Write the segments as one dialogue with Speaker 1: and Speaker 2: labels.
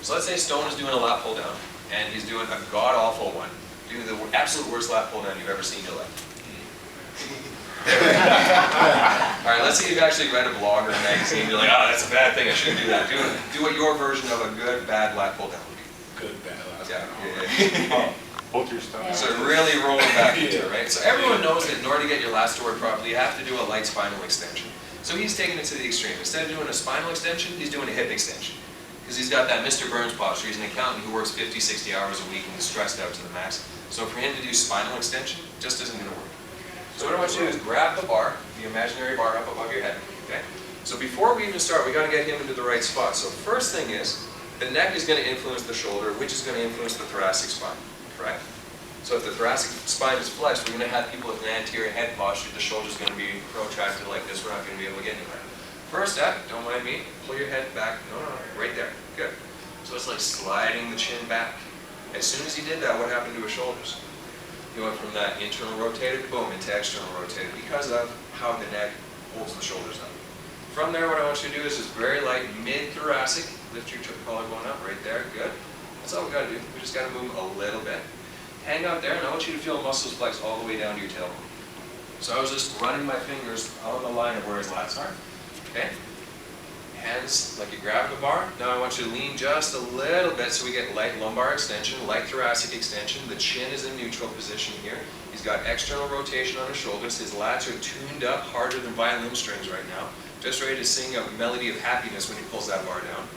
Speaker 1: So let's say Stone is doing a lat pull down, and he's doing a god-awful one. Doing the absolute worst lat pull down you've ever seen in your life. Alright, let's say you've actually read a blog or a magazine, you're like, oh, that's a bad thing, I shouldn't do that. Do what your version of a good, bad lat pull down would be.
Speaker 2: Good, bad, lat.
Speaker 1: Yeah.
Speaker 2: Both your stuff.
Speaker 1: So really rolling back into it, right? So everyone knows that in order to get your lats to work properly, you have to do a light spinal extension. So he's taking it to the extreme. Instead of doing a spinal extension, he's doing a hip extension. Because he's got that Mr. Burns posture. He's an accountant who works 50, 60 hours a week and is stressed out to the max. So for him to do spinal extension, just isn't going to work. So what I want you to do is grab the bar, the imaginary bar up above your head, okay? So before we even start, we got to get him into the right spot. So first thing is, the neck is going to influence the shoulder, which is going to influence the thoracic spine, correct? So if the thoracic spine is flexed, we're going to have people with an anterior head posture. The shoulder's going to be protracted like this. We're not going to be able to get anywhere. First step, don't mind me, pull your head back. No, right there. Good. So it's like sliding the chin back. As soon as he did that, what happened to his shoulders? He went from that internal rotated, boom, into external rotated because of how the neck holds the shoulders up. From there, what I want you to do is just very light, mid-thoracic. Lift your collarbone up right there. Good. That's all we got to do. We just got to move a little bit. Hang out there, and I want you to feel muscles flex all the way down to your tailbone. So I was just running my fingers on the line of where his lats are. Okay? Hands like you're grabbing a bar. Now I want you to lean just a little bit so we get light lumbar extension, light thoracic extension. The chin is in neutral position here. He's got external rotation on his shoulders. His lats are tuned up harder than violin strings right now. Just ready to sing a melody of happiness when he pulls that bar down.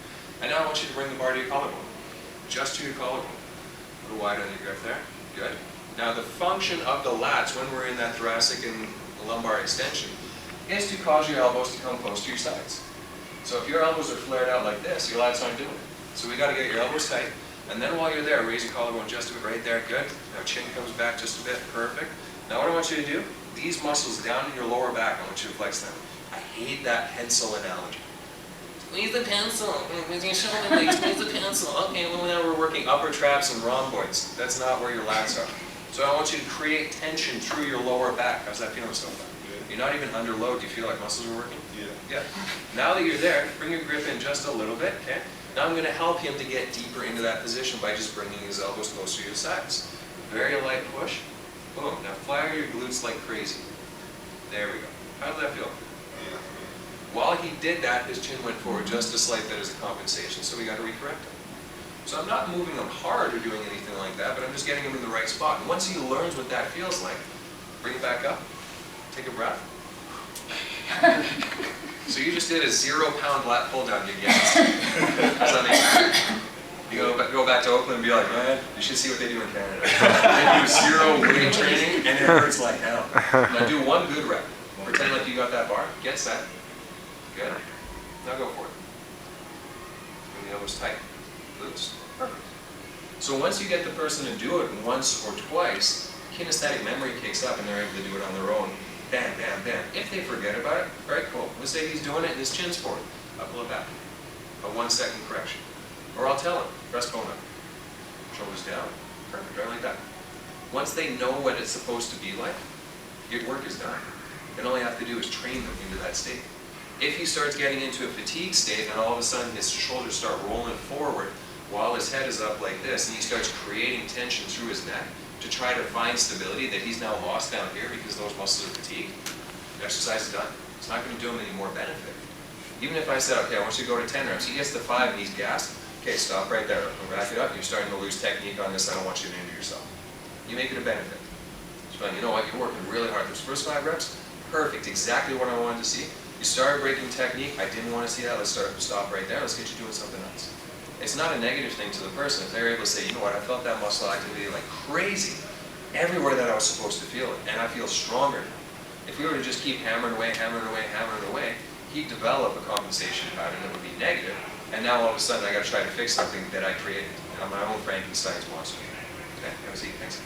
Speaker 1: And now I want you to bring the bar to your collarbone. Just to your collarbone. A little wide on your grip there. Good. Now the function of the lats when we're in that thoracic and lumbar extension is to cause your elbows to come close to your sides. So if your elbows are flared out like this, your lats aren't doing it. So we got to get your elbows tight. And then while you're there, raise your collarbone just a bit right there. Good. Now chin comes back just a bit. Perfect. Now what I want you to do, these muscles down in your lower back, I want you to flex them. I hate that pencil analogy. Squeeze the pencil. With your shoulder blade, squeeze the pencil. Okay, well now we're working upper traps and rhomboids. That's not where your lats are. So I want you to create tension through your lower back. How's that feeling so far? You're not even under load. Do you feel like muscles are working? Yeah. Now that you're there, bring your grip in just a little bit, okay? Now I'm going to help him to get deeper into that position by just bringing his elbows closer to your sides. Very light push. Boom. Now fire your glutes like crazy. There we go. How did that feel? While he did that, his chin went forward just a slight bit as a compensation, so we got to recorrect him. So I'm not moving him hard or doing anything like that, but I'm just getting him in the right spot. And once he learns what that feels like, bring it back up. Take a breath. So you just did a 0-pound lat pull down, you guys. Does that make sense? You go back to Oakland and be like, man, you should see what they do in Canada. They do zero weight training and it hurts like hell. Now do one good rep. Pretend like you got that bar. Get set. Good. Now go for it. Bring the elbows tight. Glutes. Perfect. So once you get the person to do it once or twice, kinesthetic memory kicks up and they're able to do it on their own. Bam, bam, bam. If they forget about it, all right, cool. Let's say he's doing it and his chin's forward. I'll pull it back. A 1-second correction. Or I'll tell him, breastbone up. Shoulders down. Perfect, right like that. Once they know what it's supposed to be like, your work is done. And all you have to do is train them into that state. If he starts getting into a fatigue state and all of a sudden his shoulders start rolling forward while his head is up like this and he starts creating tension through his neck to try to find stability that he's now lost down here because those muscles are fatigued, the exercise is done. It's not going to do him any more benefit. Even if I said, okay, I want you to go to 10 reps, he gets to 5 and he's gassed, okay, stop right there. We'll back it up. You're starting to lose technique on this. I don't want you to injure yourself. You make it a benefit. So you know what, you're working really hard. Those first 5 reps, perfect, exactly what I wanted to see. You started breaking technique, I didn't want to see that, let's stop right there, let's get you doing something else. It's not a negative thing to the person. If they're able to say, you know what, I felt that muscle activity like crazy, everywhere that I was supposed to feel it, and I feel stronger now. If we were to just keep hammering away, he'd develop a compensation pattern that would be negative, and now all of a sudden I got to try to fix something that I created. And I'm my own Frankenstein's monster. Okay, have a seat, thanks.